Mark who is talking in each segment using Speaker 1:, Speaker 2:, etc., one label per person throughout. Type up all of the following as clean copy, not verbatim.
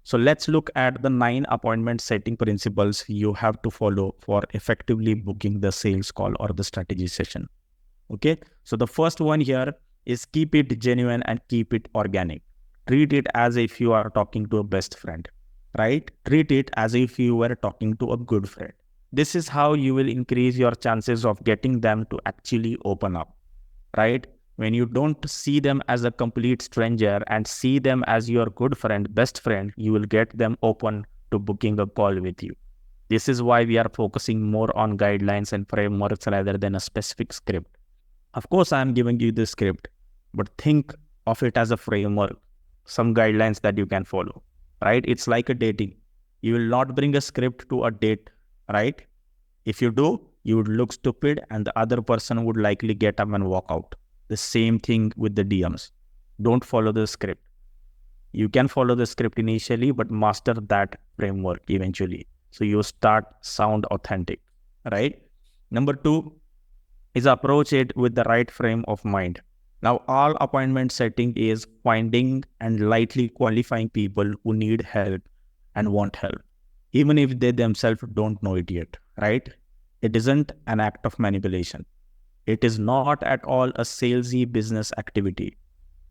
Speaker 1: So let's look at the 9 appointment setting principles you have to follow for effectively booking the sales call or the strategy session. Okay. So the first one here is keep it genuine and keep it organic. Treat it as if you are talking to a best friend, right? Treat it as if you were talking to a good friend. This is how you will increase your chances of getting them to actually open up, right? When you don't see them as a complete stranger and see them as your good friend, best friend, you will get them open to booking a call with you. This is why we are focusing more on guidelines and frameworks rather than a specific script. Of course, I am giving you the script, but think of it as a framework, some guidelines that you can follow, right? It's like a dating. You will not bring a script to a date, right? If you do, you would look stupid and the other person would likely get up and walk out. The same thing with the DMs. Don't follow the script. You can follow the script initially, but master that framework eventually. So you sound authentic, right? Number 2 is approach it with the right frame of mind. Now, all appointment setting is finding and lightly qualifying people who need help and want help, even if they themselves don't know it yet, right? It isn't an act of manipulation. It is not at all a salesy business activity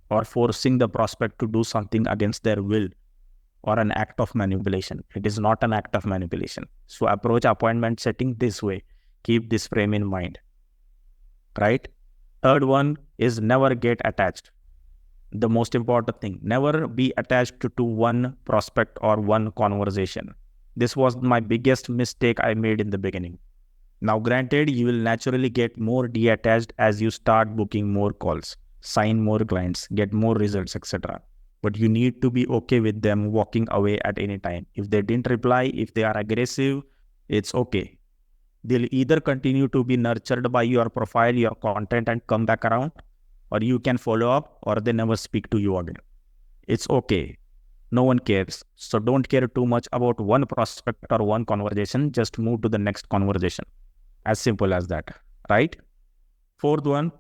Speaker 1: or forcing the prospect to do something against their will or an act of manipulation. It is not an act of manipulation. So approach appointment setting this way. Keep this frame in mind, right? Third one is never get attached. The most important thing, never be attached to one prospect or one conversation. This was my biggest mistake I made in the beginning. Now, granted, you will naturally get more detached as you start booking more calls, sign more clients, get more results, etc. But you need to be okay with them walking away at any time. If they didn't reply, if they are aggressive, it's okay. They'll either continue to be nurtured by your profile, your content, and come back around, or you can follow up, or they never speak to you again. It's okay. No one cares. So don't care too much about one prospect or one conversation. Just move to the next conversation. As simple as that, right? Fourth one,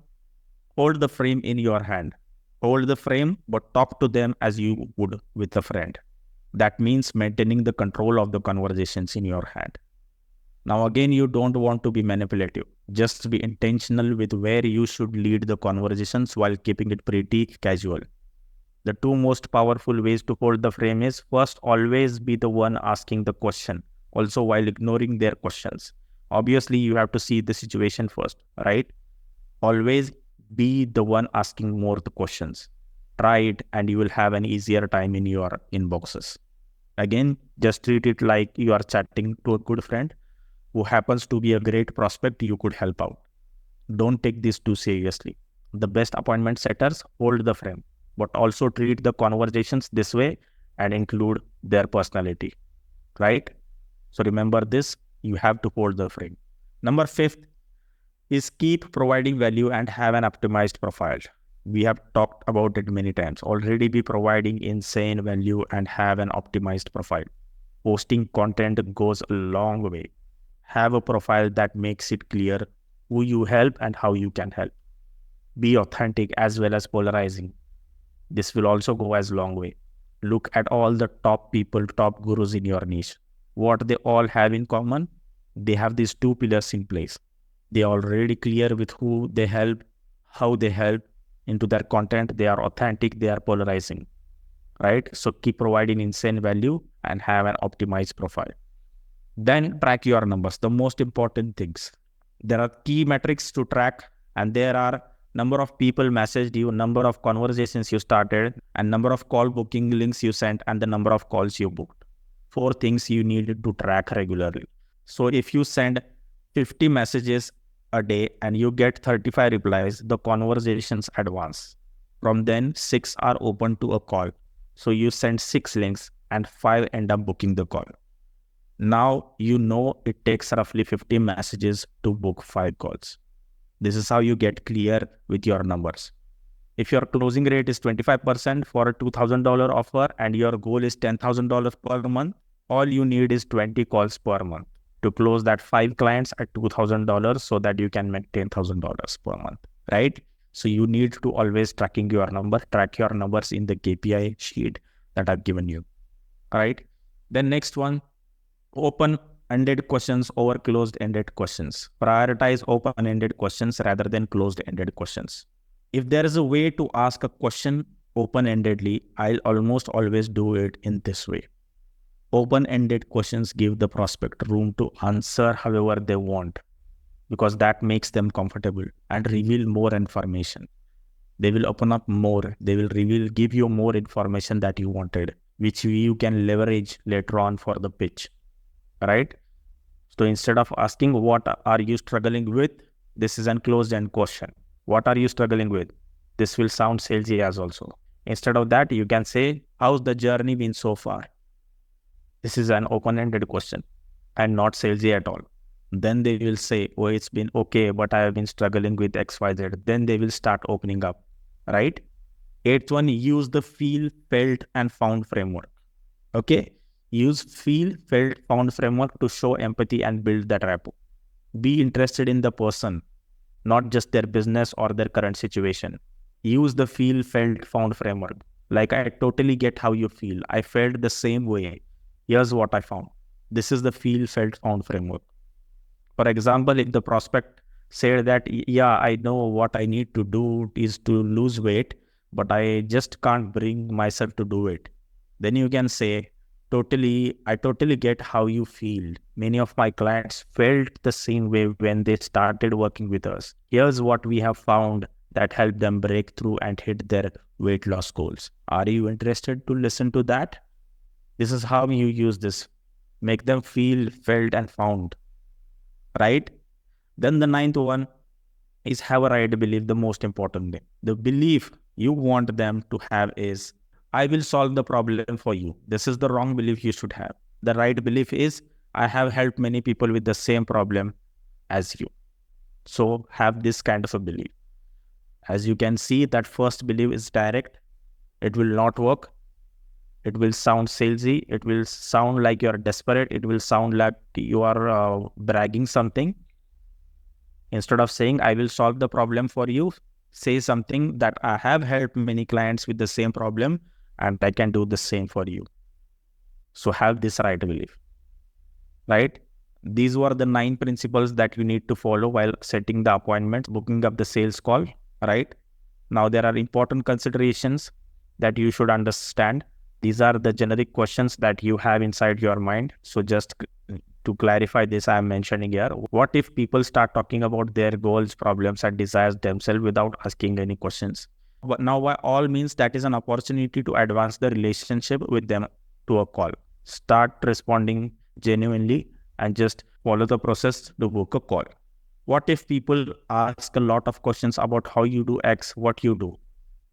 Speaker 1: hold the frame in your hand. Hold the frame, but talk to them as you would with a friend. That means maintaining the control of the conversations in your hand. Now, again, you don't want to be manipulative. Just be intentional with where you should lead the conversations while keeping it pretty casual. The 2 most powerful ways to hold the frame is, first, always be the one asking the question, also while ignoring their questions. Obviously, you have to see the situation first, right? Always be the one asking more the questions. Try it and you will have an easier time in your inboxes. Again, just treat it like you are chatting to a good friend who happens to be a great prospect you could help out. Don't take this too seriously. The best appointment setters hold the frame, but also treat the conversations this way and include their personality, right? So remember this, you have to hold the frame. Number 5 is keep providing value and have an optimized profile. We have talked about it many times. Already be providing insane value and have an optimized profile. Posting content goes a long way. Have a profile that makes it clear who you help and how you can help. Be authentic as well as polarizing. This will also go as long way. Look at all the top people, top gurus in your niche. What they all have in common? They have these 2 pillars in place. They are already clear with who they help, how they help into their content. They are authentic, they are polarizing, right? So keep providing insane value and have an optimized profile. Then track your numbers, the most important things. There are key metrics to track, and there are number of people messaged you, number of conversations you started, and number of call booking links you sent, and the number of calls you booked. 4 things you need to track regularly. So if you send 50 messages a day and you get 35 replies, the conversations advance. From then, 6 are open to a call. So you send 6 links and 5 end up booking the call. Now you know it takes roughly 50 messages to book 5 calls. This is how you get clear with your numbers. If your closing rate is 25% for a $2,000 offer and your goal is $10,000 per month, all you need is 20 calls per month to close that 5 clients at $2,000 so that you can make $10,000 per month, right? So you need to always track your numbers in the KPI sheet that I've given you. right? Then next one, open-ended questions over closed-ended questions. Prioritize open-ended questions rather than closed-ended questions. If there is a way to ask a question open-endedly, I'll almost always do it in this way. Open-ended questions give the prospect room to answer however they want, because that makes them comfortable and reveal more information. They will open up more. They will give you more information that you wanted, which you can leverage later on for the pitch, right? So instead of asking, what are you struggling with? This is an closed-end question. What are you struggling with? This will sound salesy as also. Instead of that, you can say, how's the journey been so far? This is an open-ended question and not salesy at all. Then they will say, oh, it's been okay, but I have been struggling with XYZ. Then they will start opening up, right? Eighth one, use the feel, felt, and found framework. Okay? Use feel, felt, found framework to show empathy and build that rapport. Be interested in the person, not just their business or their current situation. Use the feel, felt, found framework. Like, I totally get how you feel. I felt the same way. Here's what I found. This is the feel, felt, found framework. For example, if the prospect said that, yeah, I know what I need to do is to lose weight, but I just can't bring myself to do it. Then you can say, I totally get how you feel. Many of my clients felt the same way when they started working with us. Here's what we have found that helped them break through and hit their weight loss goals. Are you interested to listen to that? This is how you use this. Make them feel, felt, and found, right? Then the ninth one is have a right belief, the most important thing. The belief you want them to have is, I will solve the problem for you. This is the wrong belief you should have. The right belief is, I have helped many people with the same problem as you. So have this kind of a belief. As you can see, that first belief is direct. It will not work. It will sound salesy. It will sound like you are desperate. It will sound like you are bragging something. Instead of saying, I will solve the problem for you, say something that I have helped many clients with the same problem and I can do the same for you. So have this right belief, right? These were the 9 principles that you need to follow while setting the appointment, booking up the sales call, right? Now, there are important considerations that you should understand. These are the generic questions that you have inside your mind. So just to clarify this, I am mentioning here, what if people start talking about their goals, problems, and desires themselves without asking any questions? But now, by all means, that is an opportunity to advance the relationship with them to a call. Start responding genuinely and just follow the process to book a call. What if people ask a lot of questions about how you do X, what you do?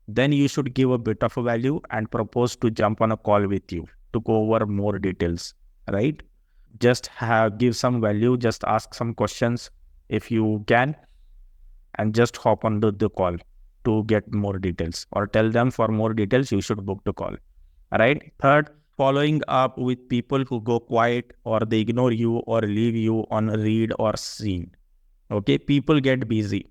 Speaker 1: Then you should give a bit of a value and propose to jump on a call with you to go over more details, right? Just give some value, just ask some questions if you can, and just hop on the call to get more details, or tell them for more details, you should book the call, right? Third, following up with people who go quiet or they ignore you or leave you on read or seen. Okay, people get busy,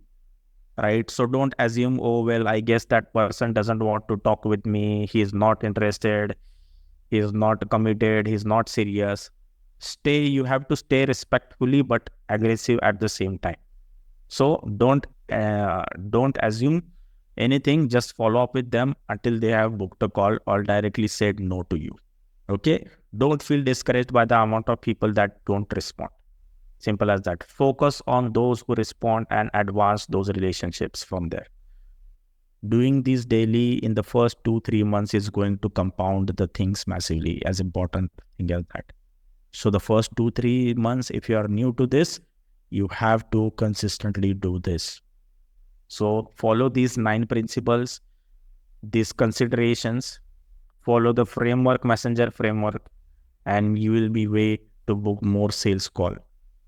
Speaker 1: right? So don't assume, oh, well, I guess that person doesn't want to talk with me. He is not interested. He is not committed. He's not serious. You have to stay respectfully but aggressive at the same time. So don't assume anything. Just follow up with them until they have booked a call or directly said no to you. Okay? Don't feel discouraged by the amount of people that don't respond. Simple as that. Focus on those who respond and advance those relationships from there. Doing this daily in the first 2-3 months is going to compound the things massively, as important thing as that. So the first 2-3 months, if you are new to this, you have to consistently do this. So follow these 9 principles, these considerations, follow the framework, messenger framework, and you will be way to book more sales call.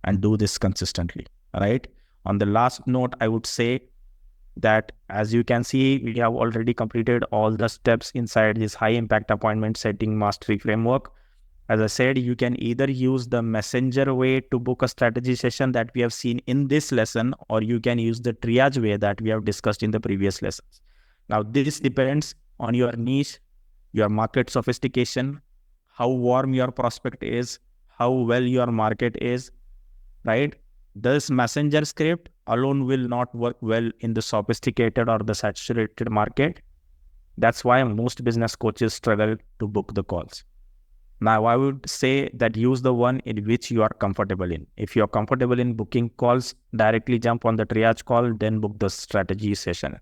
Speaker 1: And do this consistently, right? On the last note, I would say that, as you can see, we have already completed all the steps inside this high impact appointment setting mastery framework. As I said, you can either use the messenger way to book a strategy session that we have seen in this lesson, or you can use the triage way that we have discussed in the previous lessons. Now, this depends on your niche, your market sophistication, how warm your prospect is, how well your market is, right? This messenger script alone will not work well in the sophisticated or the saturated market. That's why most business coaches struggle to book the calls. Now, I would say that use the one in which you are comfortable in. If you're comfortable in booking calls, directly jump on the triage call, then book the strategy session.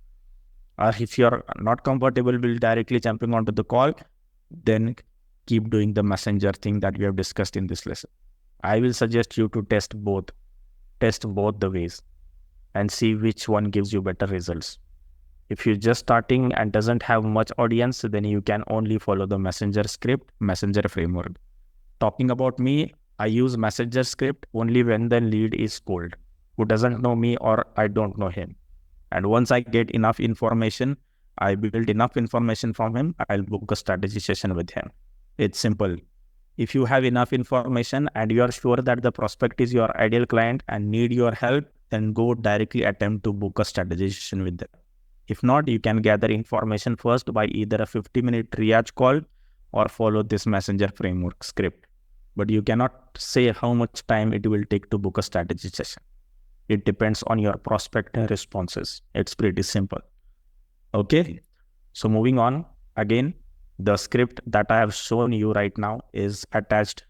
Speaker 1: Or if you're not comfortable with directly jumping onto the call, then keep doing the messenger thing that we have discussed in this lesson. I will suggest you to test both the ways and see which one gives you better results. If you're just starting and doesn't have much audience, then you can only follow the messenger script, messenger framework. Talking about me, I use messenger script only when the lead is cold, who doesn't know me or I don't know him. And once I get enough information, I build enough information from him, I'll book a strategy session with him. It's simple. If you have enough information and you are sure that the prospect is your ideal client and need your help, then go directly attempt to book a strategy session with them. If not, you can gather information first by either a 50-minute triage call or follow this messenger framework script. But you cannot say how much time it will take to book a strategy session. It depends on your prospect responses. It's pretty simple. Okay. So moving on, again, the script that I have shown you right now is attached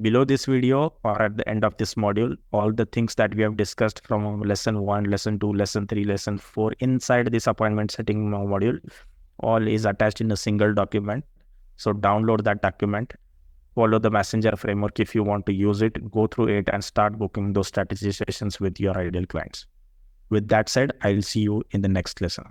Speaker 1: below this video or at the end of this module. All the things that we have discussed from lesson 1, lesson 2, lesson 3, lesson 4 inside this appointment setting module, all is attached in a single document. So download that document, follow the messenger framework if you want to use it, go through it and start booking those strategy sessions with your ideal clients. With that said, I'll see you in the next lesson.